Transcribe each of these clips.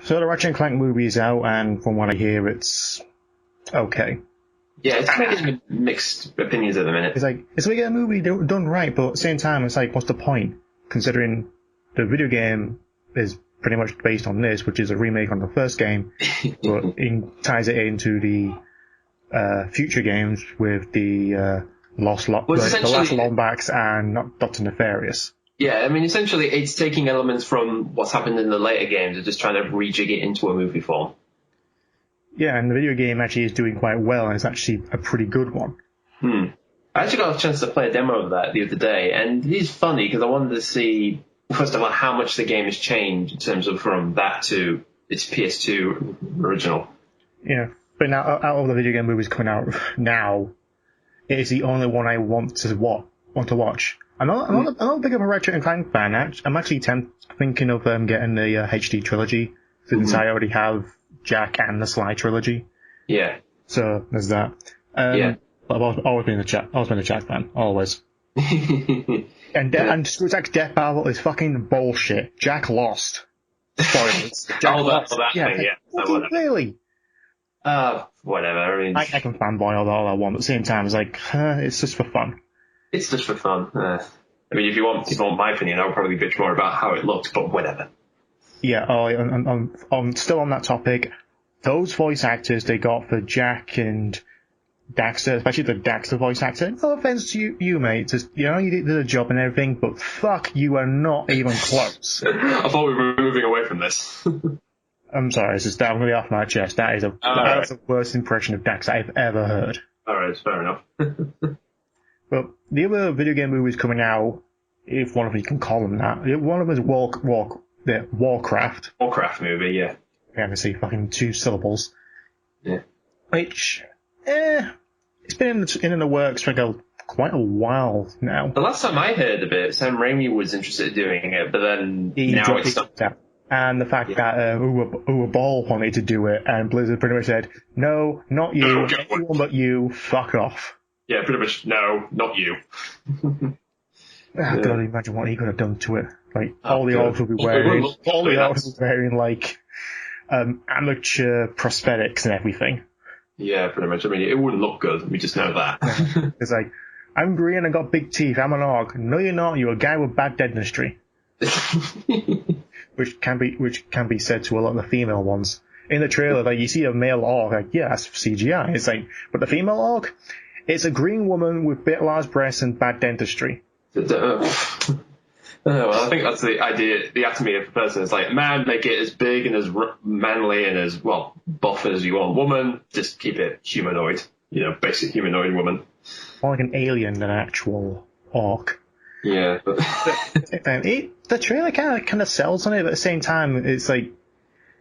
So the Ratchet Clank movie is out, and from what I hear, it's okay. Yeah, it's getting mixed opinions at the minute. It's like, it's like a movie done right, but at the same time, it's like, what's the point? Considering the video game is pretty much based on this, which is a remake on the first game, but it ties it into the future games with the Lost Lombax and Dr. Nefarious. Yeah, I mean, essentially, it's taking elements from what's happened in the later games and just trying to rejig it into a movie form. Yeah, and the video game actually is doing quite well, and it's actually a pretty good one. I actually got a chance to play a demo of that the other day, and it is funny because I wanted to see, first of all, how much the game has changed in terms of from that to its PS2 original. Yeah, but now, out of the video game movies coming out now, it is the only one I want to watch. I'm not big of a Ratchet and Clank fan. I'm actually thinking of getting the HD trilogy, since I already have Jack and the Sly trilogy. Yeah. So there's that. Yeah. But I've always been a Jack fan, always. and Jack's death battle is fucking bullshit. Jack lost. Spoilers. Jack lost. That thing, yeah. Whatever. Really? Whatever. I mean, I can fanboy all I want, but at the same time, it's like, it's just for fun. It's just for fun. I mean, if you want my opinion, I'll probably bitch more about how it looks, but whatever. Yeah, I'm still on that topic. Those voice actors they got for Jack and Daxter, especially the Daxter voice actor, no offense to you mate, just, you did a job and everything, but fuck, you are not even close. I thought we were moving away from this. I'm sorry, it's just that I'm going to be off my chest. That's the worst impression of Daxter I've ever heard. Alright, fair enough. But the other video game movies coming out, if one of you can call them that, one of them is Warcraft. Warcraft movie, yeah. I haven't seen fucking 2 syllables. Yeah. Which, it's been in the works for quite a while now. The last time I heard of it, Sam Raimi was interested in doing it, but then now it's not. And the fact that Uwe Ball wanted to do it, and Blizzard pretty much said, no, not you, anyone but you, fuck off. Yeah, pretty much, no, not you. I can only imagine what he could have done to it. Like, all the orcs would be wearing, like, amateur prosthetics and everything. Yeah, pretty much. I mean, it wouldn't look good. We just know that. It's like, I'm green and got big teeth. I'm an orc. No, you're not. You're a guy with bad dentistry. which can be said to a lot of the female ones. In the trailer, like, you see a male orc, like, yeah, that's CGI. It's like, but the female orc, it's a green woman with bit large breasts and bad dentistry. Well, I think that's the idea, the anatomy of a person. It's like, man, make it as big and as manly and as, well, buff as you want. Woman, just keep it humanoid. Basic humanoid woman. More like an alien than an actual orc. Yeah. But the trailer kind of sells on it, but at the same time, it's like,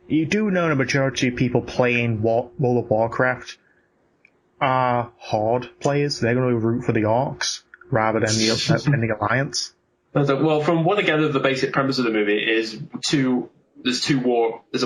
you do know the majority of people playing World of Warcraft are Horde players. They're going to root for the orcs rather than the Alliance. Well, from what I gather, the basic premise of the movie is there's a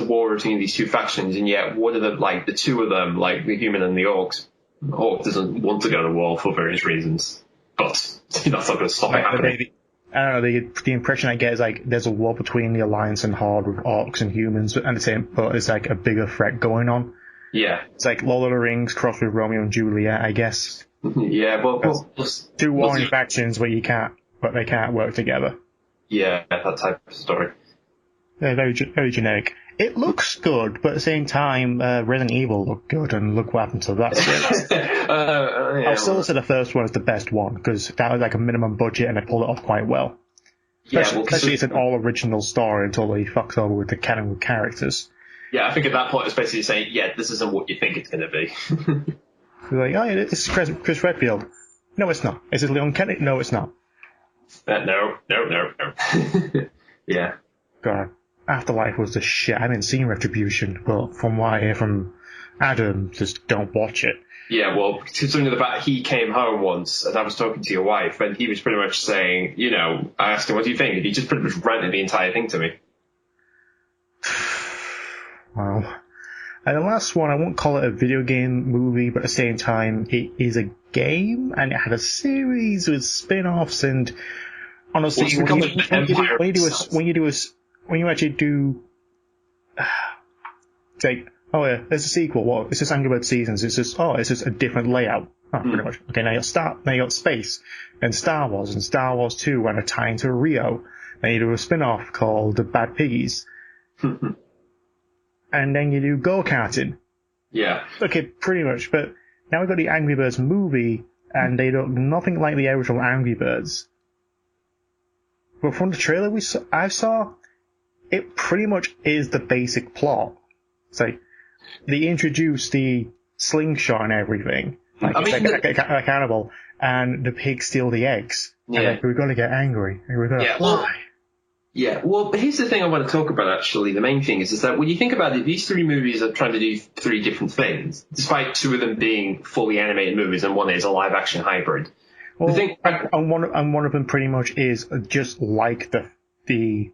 war between these two factions, and yet one of them, like the two of them, like the human and the orcs, Orc doesn't want to go to war for various reasons, but that's not going to stop it happening. I don't know, the impression I get is like there's a war between the Alliance and Horde with orcs and humans, and the same, but it's like a bigger threat going on. Yeah. It's like Lord of the Rings crossed with Romeo and Juliet, I guess. Yeah, well, two warring factions but they can't work together. Yeah, that type of story. They're very generic. It looks good, but at the same time, Resident Evil looked good, and look what happened to that series. I'll still say the first one is the best one, because that was like a minimum budget, and they pulled it off quite well. Especially it's an all-original story until they fucks over with the canon of characters. Yeah, I think at that point it's basically saying, yeah, this isn't what you think it's going to be. You're like, oh yeah, this is Chris Redfield. No, it's not. Is it Leon Kennedy? No, it's not. No. Yeah. God, Afterlife was the shit. I haven't seen Retribution, but from what I hear from Adam, just don't watch it. Yeah, well, considering the fact he came home once, and I was talking to your wife, and he was pretty much saying, I asked him, what do you think? And he just pretty much ranted the entire thing to me. Wow. And the last one, I won't call it a video game movie, but at the same time, it is a game, and it had a series with spin-offs, and honestly, when you actually do It's like, oh yeah, there's a sequel. What? It's just Angry Birds Seasons. It's just a different layout. Oh, pretty much. Okay, now you got Space, and Star Wars, and Star Wars 2 and a tie into Rio. Then you do a spin-off called The Bad Piggies. And then you do go-karting. Yeah. Okay, pretty much. But now we've got the Angry Birds movie, and they look nothing like the original Angry Birds. But from the trailer I saw, it pretty much is the basic plot. It's like, they introduce the slingshot and everything. Like, like a cannibal, and the pigs steal the eggs. Yeah. And like, we're gonna get angry, and we're gonna fly. Well, here's the thing I want to talk about, actually. The main thing is that when you think about it, these three movies are trying to do three different things, despite two of them being fully animated movies and one is a live-action hybrid. Well, and one of them pretty much is just like the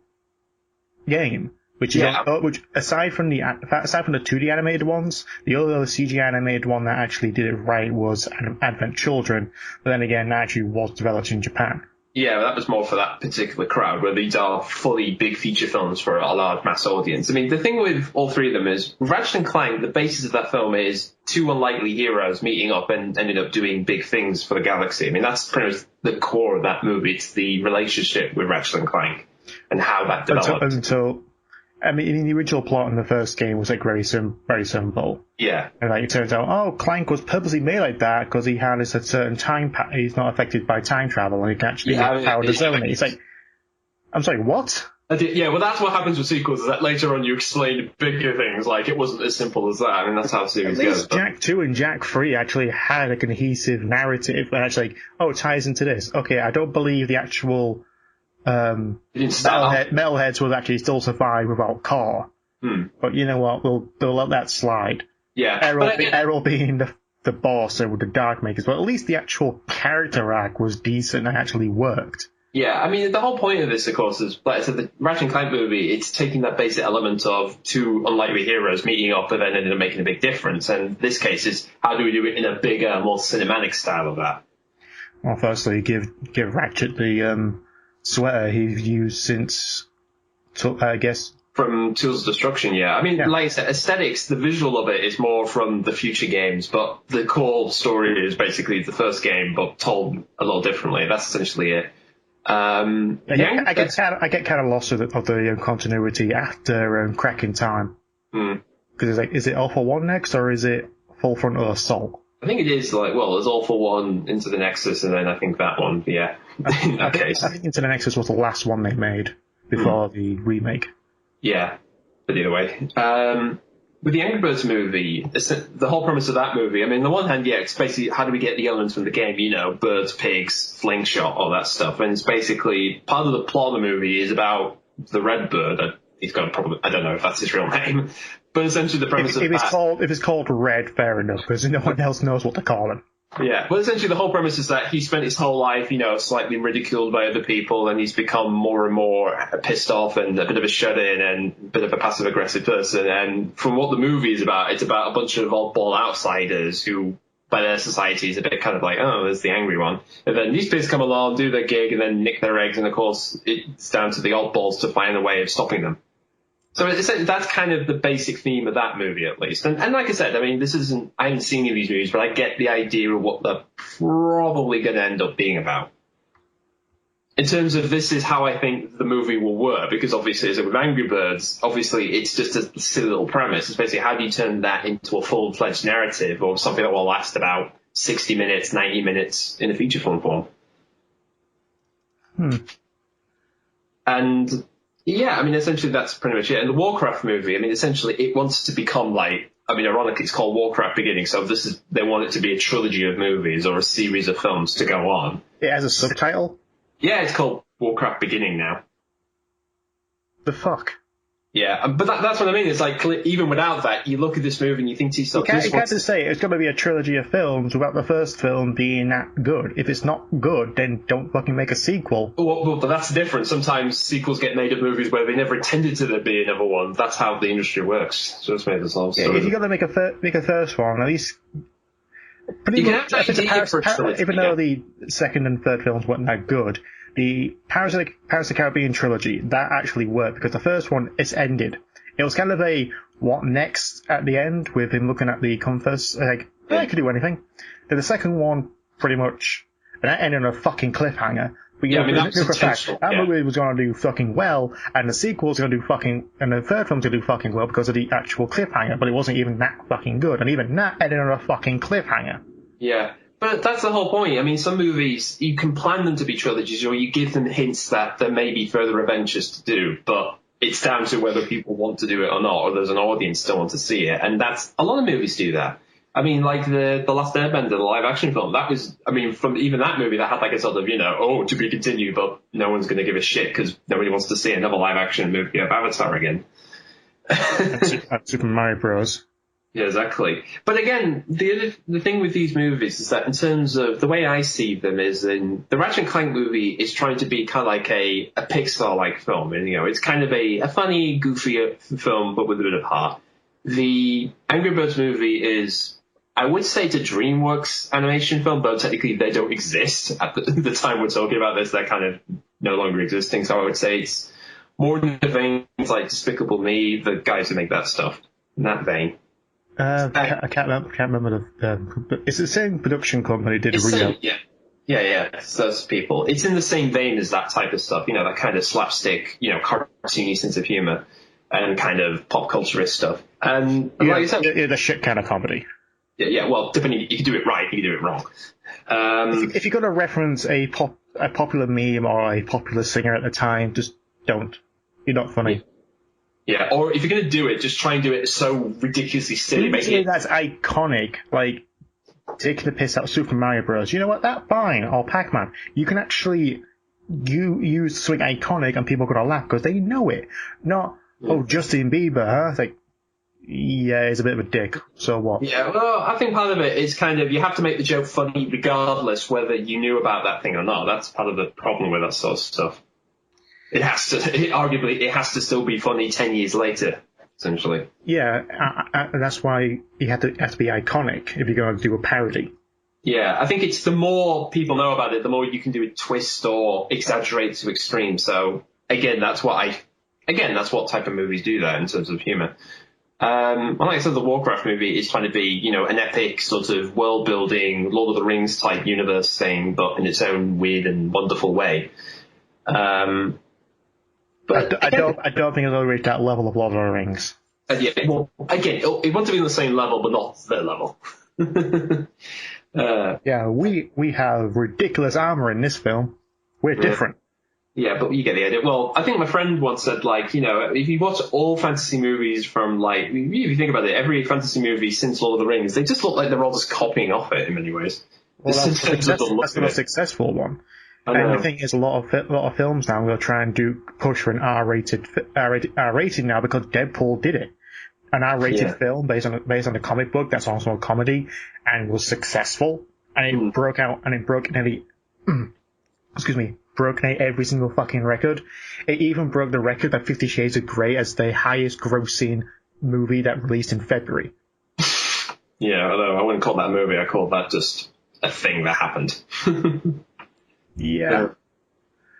game, which aside from the 2D animated ones, the other CG animated one that actually did it right was Advent Children, but then again, that actually was developed in Japan. Yeah, that was more for that particular crowd, where these are fully big feature films for a large mass audience. I mean, the thing with all three of them is, Ratchet & Clank, the basis of that film is two unlikely heroes meeting up and ended up doing big things for the galaxy. I mean, that's pretty much the core of that movie. It's the relationship with Ratchet & Clank and how that developed. I mean, the original plot in the first game was like very simple. Yeah. And like it turns out, Clank was purposely made like that because he had a certain time. He's not affected by time travel, and he can actually get power to zone it. It's like, I'm sorry, what? Well, that's what happens with sequels. Is that later on you explain bigger things, like it wasn't as simple as that. I mean, that's how the series goes. Jack 2 and Jack 3 actually had a cohesive narrative, and actually, it ties into this. Okay, I don't believe the actual. Metalheads will actually still survive without Car. But you know what? We'll let that slide. Yeah. Errol being the boss and with the Dark Makers, but at least the actual character arc was decent and actually worked. Yeah, I mean, the whole point of this, of course, is, like I said, the Ratchet & Clank movie, it's taking that basic element of two unlikely heroes meeting up and then ended up making a big difference. And this case is, how do we do it in a bigger, more cinematic style of that? Well, firstly, give Ratchet the sweater he's used since, I guess, from Tools of Destruction. Yeah, I mean, like I said, aesthetics, the visual of it is more from the future games, but the core story is basically the first game, but told a little differently. That's essentially it. I get kind of lost of the continuity after Cracking Time, because it's like, is it All for One next, or is it Full Frontal Assault? I think it is there's All for One, Into the Nexus, and then I think that one, yeah. In that case. I think Into the Nexus was the last one they made before the remake. Yeah, but either way. With the Angry Birds movie, the whole premise of that movie, I mean, on the one hand, it's basically how do we get the elements from the game, birds, pigs, slingshot, all that stuff. And it's basically, part of the plot of the movie is about the red bird. He's got a problem, I don't know if that's his real name. But essentially the premise if it's called Red, fair enough, because no one else knows what to call him. Yeah, but essentially the whole premise is that he spent his whole life, slightly ridiculed by other people, and he's become more and more pissed off and a bit of a shut-in and a bit of a passive-aggressive person. And from what the movie is about, it's about a bunch of oddball outsiders who, by their society, is a bit kind of like, oh, there's the angry one. And then these pigs come along, do their gig, and then nick their eggs, and of course it's down to the oddballs to find a way of stopping them. So that's kind of the basic theme of that movie, at least. And like I said, I mean, I haven't seen any of these movies, but I get the idea of what they're probably going to end up being about. In terms of this is how I think the movie will work, because obviously, as with Angry Birds, obviously it's just a silly little premise. It's basically how do you turn that into a full-fledged narrative or something that will last about 60 minutes, 90 minutes in a feature film form. And yeah, I mean, essentially that's pretty much it. And the Warcraft movie, I mean, essentially it wants to become ironically, it's called Warcraft Beginning, so they want it to be a trilogy of movies or a series of films to go on. It has a subtitle? Yeah, it's called Warcraft Beginning now. The fuck? Yeah, but that's what I mean. It's like, even without that, you look at this movie and you think to yourself... You can't just say it's going to be a trilogy of films without the first film being that good. If it's not good, then don't fucking make a sequel. Well, but that's different. Sometimes sequels get made of movies where they never intended to there be another one. That's how the industry works. So it's made this whole story. If you're going to make a first one, at least... Even though the second and third films weren't that good, the Pirates of the Caribbean trilogy, that actually worked, because the first one, it's ended. It was kind of a what next at the end with him looking at the compass. Like, I could do anything. Then the second one, pretty much, and that ended on a fucking cliffhanger. But Yeah, I mean, that was intentional. That movie was going to do fucking well, and the sequel's going to do fucking, and the third film's going to do fucking well because of the actual cliffhanger, but it wasn't even that fucking good, and even that ended on a fucking cliffhanger. Yeah, but that's the whole point. I mean, some movies, you can plan them to be trilogies, or you give them hints that there may be further adventures to do, but it's down to whether people want to do it or not, or there's an audience still want to see it, and that's, a lot of movies do that. I mean, like the Last Airbender, the live-action film, that was, I mean, from even that movie, that had like a sort of, to be continued, but no one's going to give a shit because nobody wants to see another live-action movie of Avatar again. And Super Mario Bros. Yeah, exactly. But again, the thing with these movies is that in terms of the way I see them is in the Ratchet Clank movie is trying to be kind of like a Pixar-like film. And, it's kind of a funny, goofy film, but with a bit of heart. The Angry Birds movie is, I would say, it's a DreamWorks animation film, but technically they don't exist at the time we're talking about this. They're kind of no longer existing. So I would say it's more in the vein like Despicable Me, the guys who make that stuff, in that vein. I can't remember it's the same production company did a remake. Yeah. It's those people. It's in the same vein as that type of stuff. That kind of slapstick, cartoony sense of humor and kind of pop culturist stuff. And like you said, the shit kind of comedy. Yeah. Well, depending, you can do it right, you can do it wrong. If you're going to reference a popular meme or a popular singer at the time, just don't. You're not funny. Yeah, or if you're going to do it, just try and do it so ridiculously silly. That's iconic, like taking the piss out of Super Mario Bros. You know what? That's fine. Or Pac-Man. You can actually use something iconic and people are going to laugh because they know it. Not, Justin Bieber, huh? It's like, yeah, he's a bit of a dick. So what? Yeah, well, I think part of it is kind of, you have to make the joke funny regardless whether you knew about that thing or not. That's part of the problem with that sort of stuff. It has to still be funny 10 years later, essentially. Yeah, and that's why it has to be iconic if you're going to do a parody. Yeah, I think it's the more people know about it, the more you can do a twist or exaggerate to extreme. So again, that's what type of movies do that in terms of humor. Like I said, the Warcraft movie is trying to be, an epic sort of world-building, Lord of the Rings type universe thing, but in its own weird and wonderful way. But I don't think it'll reach that level of Lord of the Rings. Yeah, well, again, it wants to be on the same level, but not their level. Yeah, we have ridiculous armor in this film. We're different. Yeah, but you get the idea. Well, I think my friend once said, if you watch all fantasy movies from, if you think about it, every fantasy movie since Lord of the Rings, they just look like they're all just copying off it in many ways. Well, that's the most successful one. And the thing is, a lot of films now will try and push for an R-rated now because Deadpool did it. An R-rated film based on a comic book that's also a comedy and was successful, and it broke nearly every single fucking record. It even broke the record by 50 Shades of Grey as the highest grossing movie that released in February. Yeah, although I wouldn't call that a movie, I call that just a thing that happened. Yeah.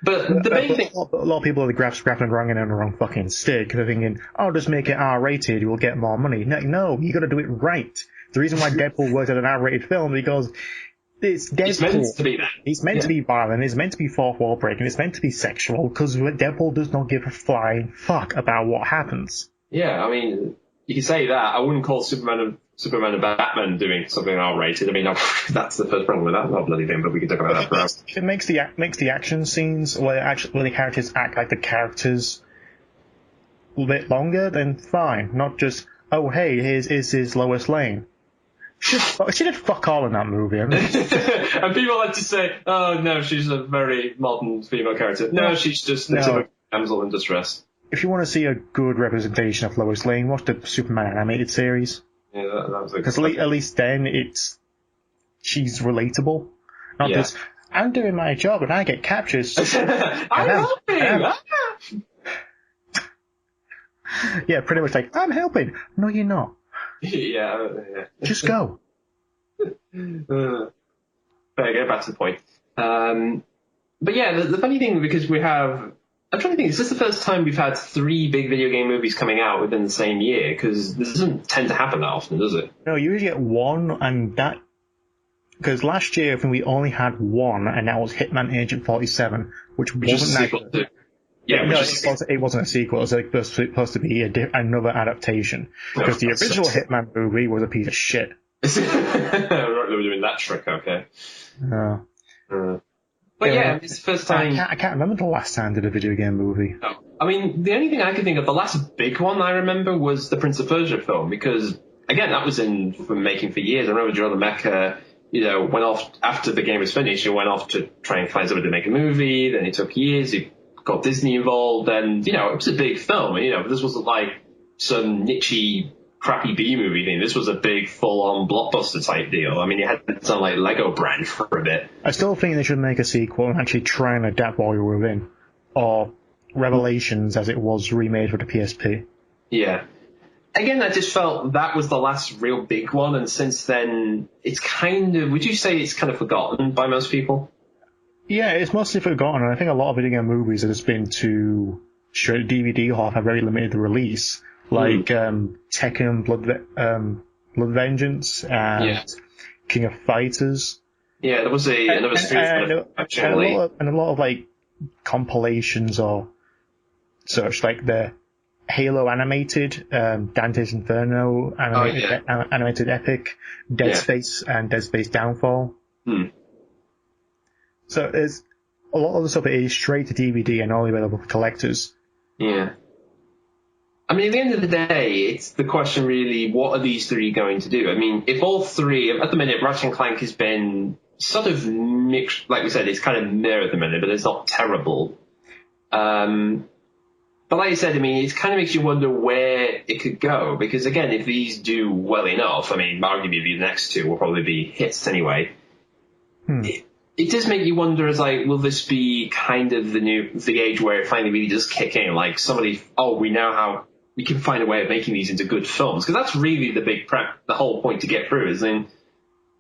But the main thing... A lot of people are grasping wrong and on the wrong fucking stick. They're thinking, just make it R-rated, you'll get more money. No, you gotta do it right. The reason why Deadpool worked at an R-rated film because it's Deadpool. It's meant to be that. It's meant to be violent, it's meant to be fourth wall breaking, it's meant to be sexual, because Deadpool does not give a flying fuck about what happens. Yeah, I mean, you can say that. I wouldn't call Superman and Batman doing something R-rated. I mean, that's the first problem with that bloody thing, but we can talk about that for us. If it makes the action scenes where the characters act like the characters a little bit longer, then fine. Not just, hey, here's Lois Lane. She did fuck all in that movie. I mean. And people like to say, oh no, she's a very modern female character. No, she's just a damsel in distress. If you want to see a good representation of Lois Lane, watch the Superman animated series. Yeah, that was because at least then she's relatable. Not just, I'm doing my job and I get captured. I'm helping! Yeah, pretty much like, I'm helping. No, you're not. Yeah. Just go. Better get back to the point. But yeah, the funny thing, because we have I'm trying to think, is this the first time we've had 3 big video game movies coming out within the same year? Because this doesn't tend to happen that often, does it? No, you usually get one, and that... Because last year, I think we only had one, and that was Hitman Agent 47, which wasn't that good. Yeah, no, it wasn't a sequel. It was like supposed to be another adaptation. Because the original Hitman movie was a piece of shit. They were doing that trick, okay. No. But yeah, it's the first time... I can't remember the last time I did a video game movie. No. I mean, the only thing I can think of, the last big one I remember was the Prince of Persia film, because, again, that was from making for years. I remember Joe Mecca, went off, after the game was finished, he went off to try and find somebody to make a movie, then it took years, he got Disney involved, and, it was a big film, and, this wasn't like some niche crappy B-movie thing. This was a big, full-on blockbuster type deal. I mean, you had something like Lego brand for a bit. I still think they should make a sequel and actually try and adapt What You Were Within, or Revelations, as it was remade for the PSP. Yeah. Again, I just felt that was the last real big one, and since then, it's would you say it's kind of forgotten by most people? Yeah, it's mostly forgotten, and I think a lot of video game movies have just been to straight DVD or have very limited release. Like Tekken, Blood Vengeance, and King of Fighters. Yeah, there was another Street actually. And a lot of like compilations or such, like the Halo animated, Dante's Inferno animated epic, Dead Space and Dead Space Downfall. So there's a lot of the stuff that is straight to DVD and only available for collectors. Yeah. I mean, at the end of the day, it's the question really, what are these 3 going to do? I mean, if all 3, at the minute, Ratchet Clank has been sort of mixed, like we said, it's kind of near at the minute, but it's not terrible. But like I said, I mean, it kind of makes you wonder where it could go, because again, if these do well enough, I mean, arguably the next 2 will probably be hits anyway. It does make you wonder, as like, will this be kind of the age where it finally really does kick in? Like we can find a way of making these into good films, because that's really the whole point to get through, is then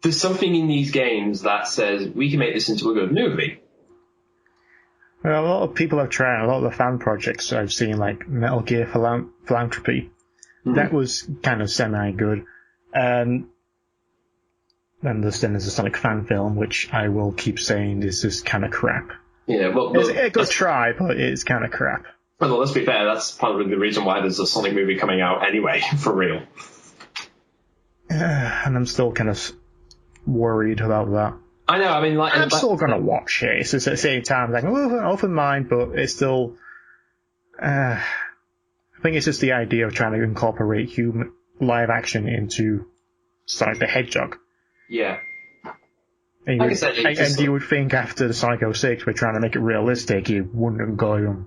there's something in these games that says we can make this into a good movie. Well, a lot of people have tried, a lot of the fan projects I've seen, like Metal Gear Philanthropy, that was kind of semi-good. And then there's a Sonic fan film, which I will keep saying is just kind of crap. Yeah, well, it's a good try, but it's kind of crap. Well, let's be fair, that's part of the reason why there's a Sonic movie coming out anyway, for real. And I'm still kind of worried about that. I know, I mean, like... I'm still going to watch it. It's just at the same time, like, open mind, but it's still... I think it's just the idea of trying to incorporate human live action into Sonic the Hedgehog. Yeah. And you would think after the Sonic 06, we're trying to make it realistic, you wouldn't go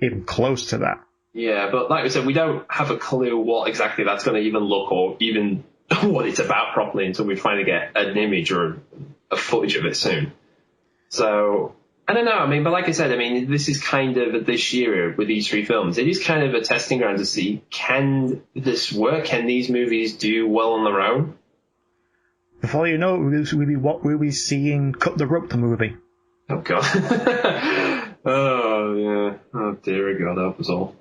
even close to that. Yeah, but like we said, we don't have a clue what exactly that's going to even look, or even what it's about properly, until we finally get an image or a footage of it soon. So, I don't know, I mean, but like I said, I mean, this is kind of this year with these 3 films, it is kind of a testing ground to see, can this work? Can these movies do well on their own? Before you know it, we'll be seeing Cut the Rope, the movie. Oh, God. Oh, yeah. Oh, dear God, that was all.